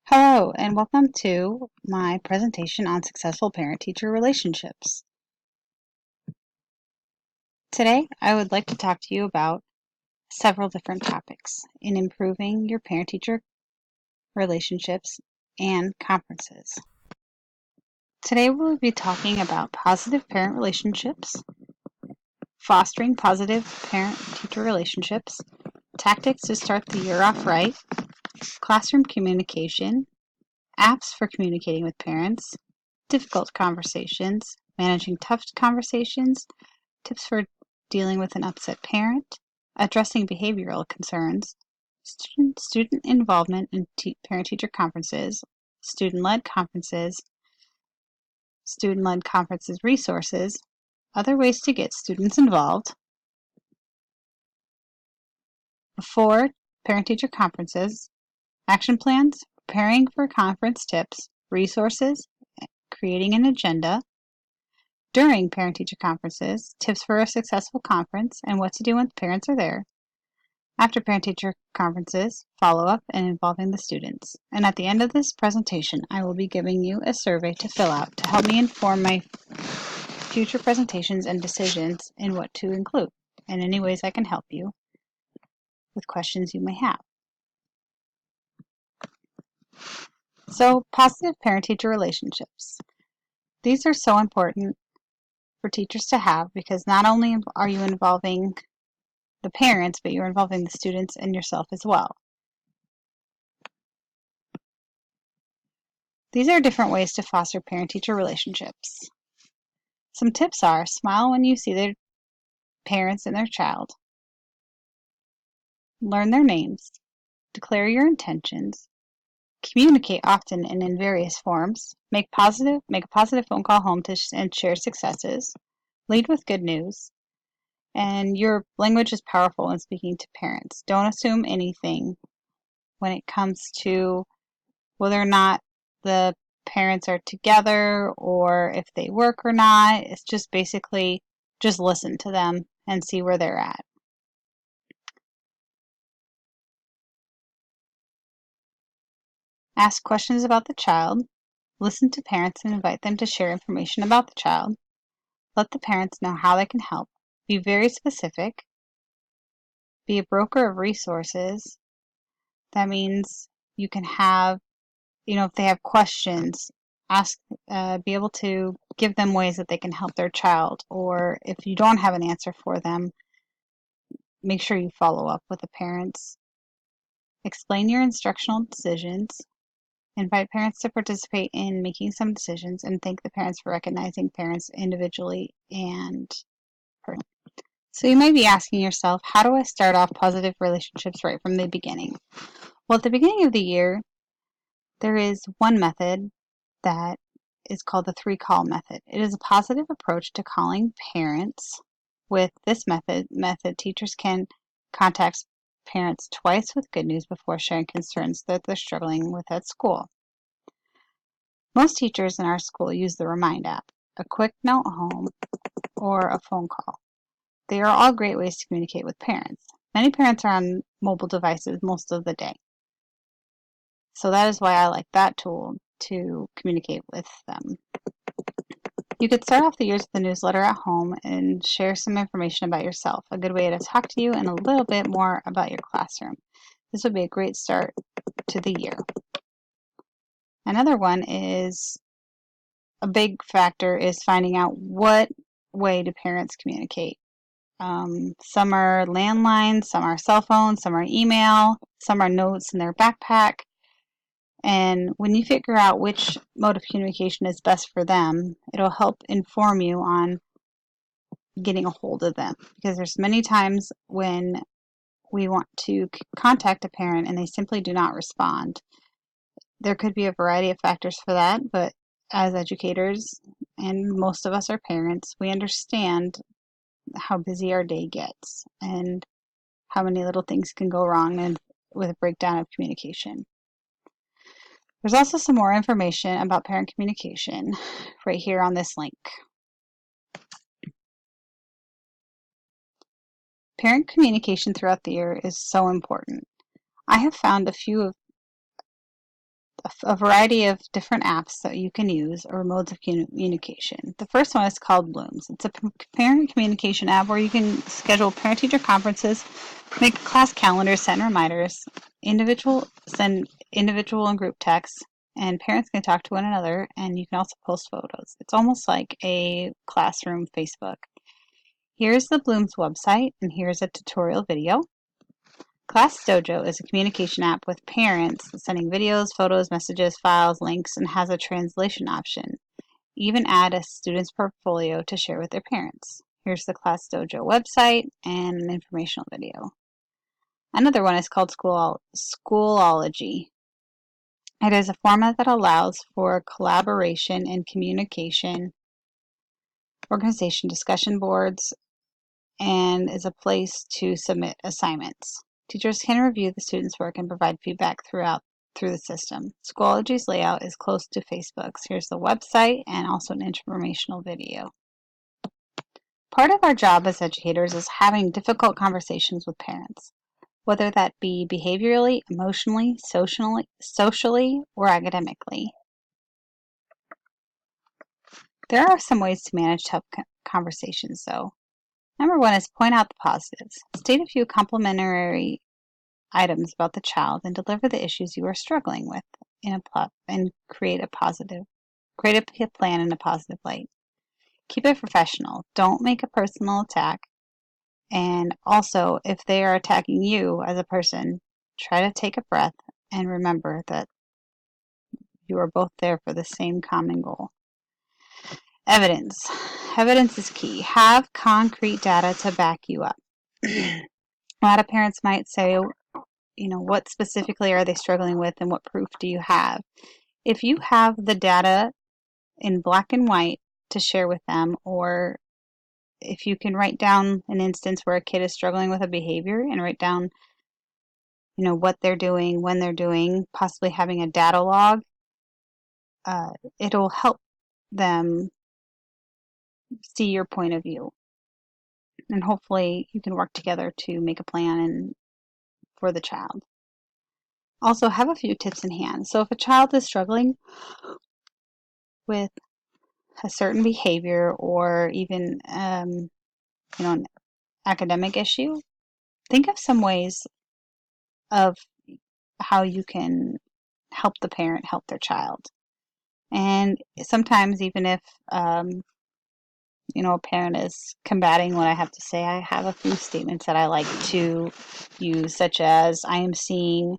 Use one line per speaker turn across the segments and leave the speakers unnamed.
Hello, and welcome to my presentation on successful parent-teacher relationships. Today, I would like to talk to you about several different topics in improving your parent-teacher relationships and conferences. Today, we'll be talking about positive parent relationships, fostering positive parent-teacher relationships, tactics to start the year off right, classroom communication, apps for communicating with parents, difficult conversations, managing tough conversations, tips for dealing with an upset parent, addressing behavioral concerns, student involvement in parent-teacher conferences, student-led conferences, student-led conferences resources, other ways to get students involved, 4 parent-teacher conferences, action plans, preparing for conference tips, resources, creating an agenda, during parent-teacher conferences, tips for a successful conference and what to do when parents are there, after parent-teacher conferences, follow-up, and involving the students. And at the end of this presentation, I will be giving you a survey to fill out to help me inform my future presentations and decisions in what to include, and any ways I can help you with questions you may have. So, positive parent-teacher relationships. These are so important for teachers to have because not only are you involving the parents, but you're involving the students and yourself as well. These are different ways to foster parent-teacher relationships. Some tips are smile when you see their parents and their child, learn their names, declare your intentions, communicate often and in various forms, make a positive phone call home and share successes, lead with good news, and your language is powerful in speaking to parents. Don't assume anything when it comes to whether or not the parents are together or if they work or not. It's just basically just listen to them and see where they're at. Ask questions about the child. Listen to parents and invite them to share information about the child. Let the parents know how they can help. Be very specific. Be a broker of resources. That means you can have, if they have questions, be able to give them ways that they can help their child. Or if you don't have an answer for them, make sure you follow up with the parents. Explain your instructional decisions. Invite parents to participate in making some decisions and thank the parents for recognizing parents individually and personally. So you might be asking yourself, how do I start off positive relationships right from the beginning? Well, at the beginning of the year, there is one method that is called the 3-call method. It is a positive approach to calling parents. With this method, teachers can contact parents twice with good news before sharing concerns that they're struggling with at school. Most teachers in our school use the Remind app, a quick note home, or a phone call. They are all great ways to communicate with parents. Many parents are on mobile devices most of the day. So that is why I like that tool to communicate with them. You could start off the year with a newsletter at home and share some information about yourself, a good way to talk to you and a little bit more about your classroom. This would be a great start to the year. Another one is a big factor is finding out what way do parents communicate. Some are landlines, some are cell phones, some are email, some are notes in their backpack. And when you figure out which mode of communication is best for them, it'll help inform you on getting a hold of them. Because there's many times when we want to contact a parent and they simply do not respond. There could be a variety of factors for that, but as educators, and most of us are parents, we understand how busy our day gets and how many little things can go wrong and with a breakdown of communication. There's also some more information about parent communication right here on this link. Parent communication throughout the year is so important. I have found a few a variety of different apps that you can use or modes of communication. The first one is called Blooms. It's a parent communication app where you can schedule parent-teacher conferences, make class calendars, send reminders, send individual and group texts, and parents can talk to one another, and you can also post photos. It's almost like a classroom Facebook. Here's the Blooms website, and here's a tutorial video. Class Dojo is a communication app with parents sending videos, photos, messages, files, links, and has a translation option. Even add a student's portfolio to share with their parents. Here's the Class Dojo website and an informational video. Another one is called Schoolology. It is a format that allows for collaboration and communication, organization discussion boards, and is a place to submit assignments. Teachers can review the students' work and provide feedback through the system. Schoology's layout is close to Facebook's. Here's the website and also an informational video. Part of our job as educators is having difficult conversations with parents, whether that be behaviorally, emotionally, socially, or academically. There are some ways to manage tough conversations, though. Number one is point out the positives. State a few complimentary items about the child and deliver the issues you are struggling with and create a plan in a positive light. Keep it professional. Don't make a personal attack. And also, if they are attacking you as a person, try to take a breath and remember that you are both there for the same common goal. Evidence. Evidence is key. Have concrete data to back you up. A lot of parents might say, what specifically are they struggling with and what proof do you have? If you have the data in black and white to share with them, or if you can write down an instance where a kid is struggling with a behavior and write down, what they're doing, when they're doing, possibly having a data log, it'll help them see your point of view. And hopefully you can work together to make a plan for the child. Also, have a few tips in hand. So if a child is struggling with a certain behavior or even, an academic issue, think of some ways of how you can help the parent help their child. And sometimes even if, a parent is combating what I have to say, I have a few statements that I like to use, such as, I am seeing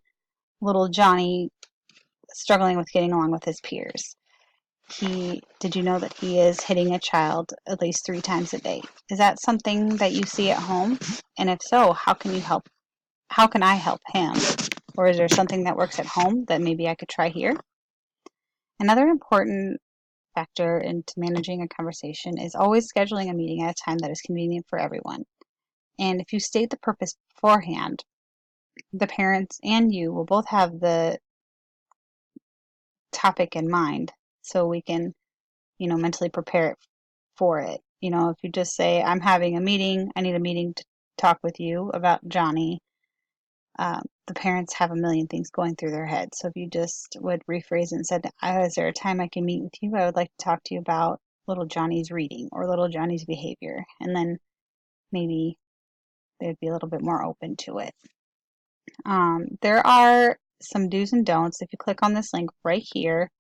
little Johnny struggling with getting along with his peers. Did you know that he is hitting a child at least 3 times a day? Is that something that you see at home? And if so, how can I help him? Or is there something that works at home that maybe I could try here? Another important factor into managing a conversation is always scheduling a meeting at a time that is convenient for everyone. And if you state the purpose beforehand, the parents and you will both have the topic in mind, so we can, mentally prepare it for it. If you just say, I'm having a meeting, I need a meeting to talk with you about Johnny, the parents have a million things going through their heads. So if you just would rephrase it and said, is there a time I can meet with you? I would like to talk to you about little Johnny's reading or little Johnny's behavior. And then maybe they'd be a little bit more open to it. There are some do's and don'ts. If you click on this link right here,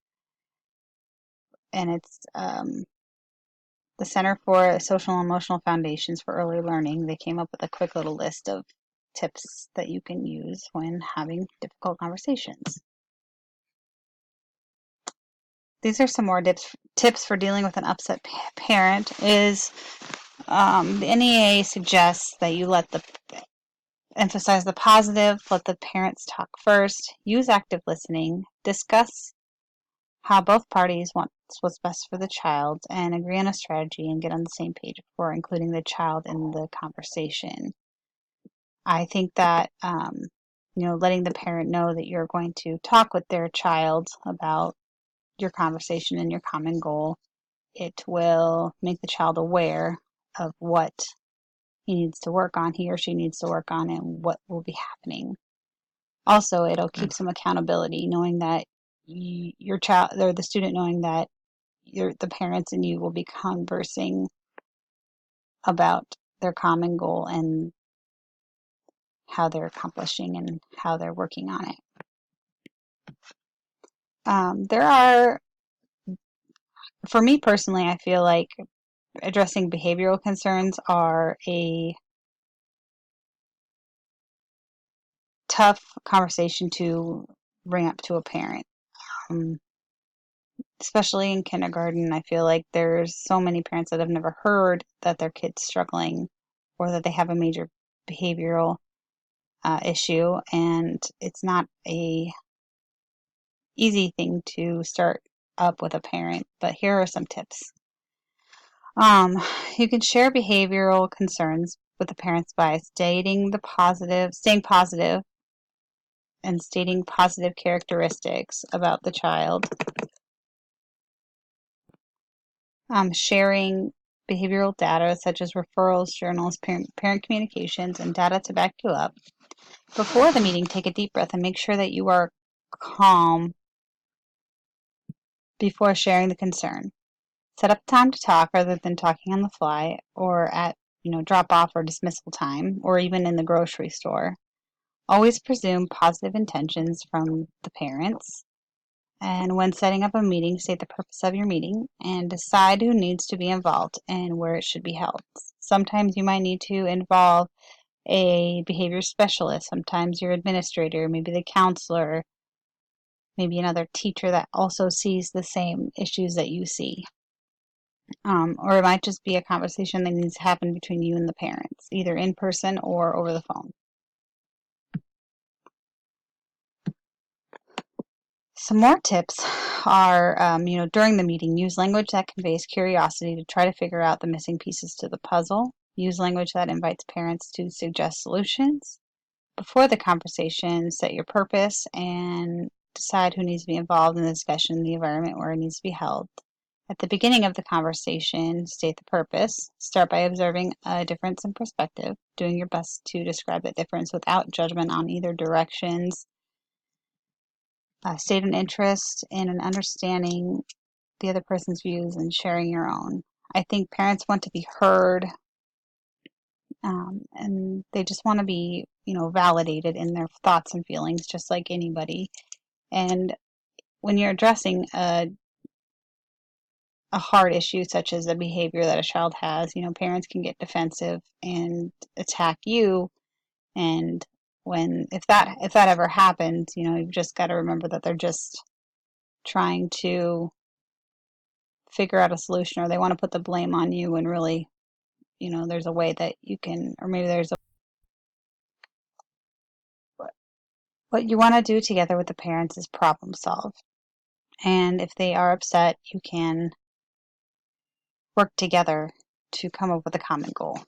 and it's the Center for Social and Emotional Foundations for Early Learning, they came up with a quick little list of tips that you can use when having difficult conversations. These are some more tips for dealing with an upset parent. The NEA suggests that you emphasize the positive, let the parents talk first, use active listening, discuss how both parties want what's best for the child, and agree on a strategy and get on the same page before including the child in the conversation. I think that, letting the parent know that you're going to talk with their child about your conversation and your common goal, it will make the child aware of what he or she needs to work on, and what will be happening. Also, it'll keep some accountability, knowing that your child or the student knowing that the parents and you will be conversing about their common goal and how they're accomplishing and how they're working on it. For me personally, I feel like addressing behavioral concerns are a tough conversation to bring up to a parent. Especially in kindergarten, I feel like there's so many parents that have never heard that their kid's struggling or that they have a major behavioral issue, and it's not a easy thing to start up with a parent. But here are some tips. You can share behavioral concerns with the parents by staying positive and stating positive characteristics about the child. Sharing behavioral data such as referrals, journals, parent communications, and data to back you up. Before the meeting, take a deep breath and make sure that you are calm before sharing the concern. Set up time to talk rather than talking on the fly or at drop off or dismissal time or even in the grocery store. Always presume positive intentions from the parents. And when setting up a meeting, state the purpose of your meeting and decide who needs to be involved and where it should be held. Sometimes you might need to involve a behavior specialist, sometimes your administrator, maybe the counselor, maybe another teacher that also sees the same issues that you see. Or it might just be a conversation that needs to happen between you and the parents, either in person or over the phone. Some more tips are, during the meeting, use language that conveys curiosity to try to figure out the missing pieces to the puzzle. Use language that invites parents to suggest solutions. Before the conversation, set your purpose and decide who needs to be involved in the discussion, the environment where it needs to be held. At the beginning of the conversation, state the purpose. Start by observing a difference in perspective, doing your best to describe that difference without judgment on either directions. State an interest in and understanding the other person's views and sharing your own. I think parents want to be heard, and they just want to be, validated in their thoughts and feelings, just like anybody. And when you're addressing a hard issue such as a behavior that a child has, parents can get defensive and attack you. And if that ever happens, you've just got to remember that they're just trying to figure out a solution, or they want to put the blame on you when really, there's a way that you can, or maybe there's what you want to do together with the parents is problem solve. And if they are upset, you can work together to come up with a common goal.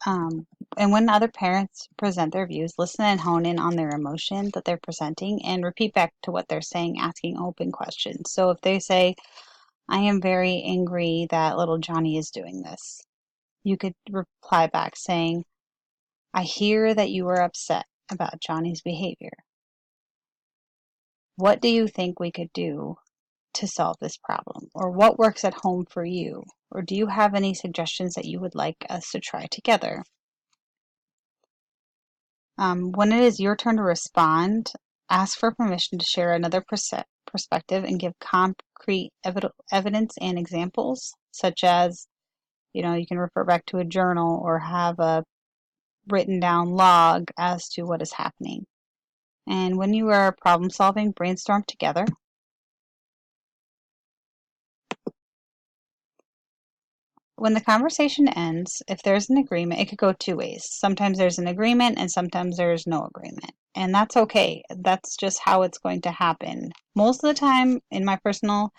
And when other parents present their views, listen and hone in on their emotion that they're presenting and repeat back to what they're saying, asking open questions. So if they say, I am very angry that little Johnny is doing this, you could reply back saying, I hear that you are upset about Johnny's behavior. What do you think we could do to solve this problem? Or what works at home for you? Or do you have any suggestions that you would like us to try together? When it is your turn to respond, ask for permission to share another perspective and give concrete evidence and examples, such as, you can refer back to a journal or have a written down log as to what is happening. And when you are problem solving, brainstorm together. When the conversation ends, if there's an agreement, it could go two ways. Sometimes there's an agreement and sometimes there's no agreement. And that's okay. That's just how it's going to happen. Most of the time, in my personal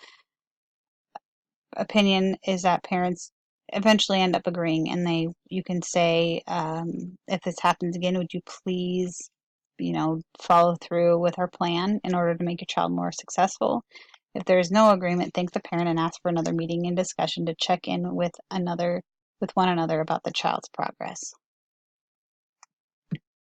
opinion, is that parents eventually end up agreeing, and you can say, if this happens again, would you please, follow through with our plan in order to make your child more successful. If there is no agreement, thank the parent and ask for another meeting and discussion to check in with one another about the child's progress.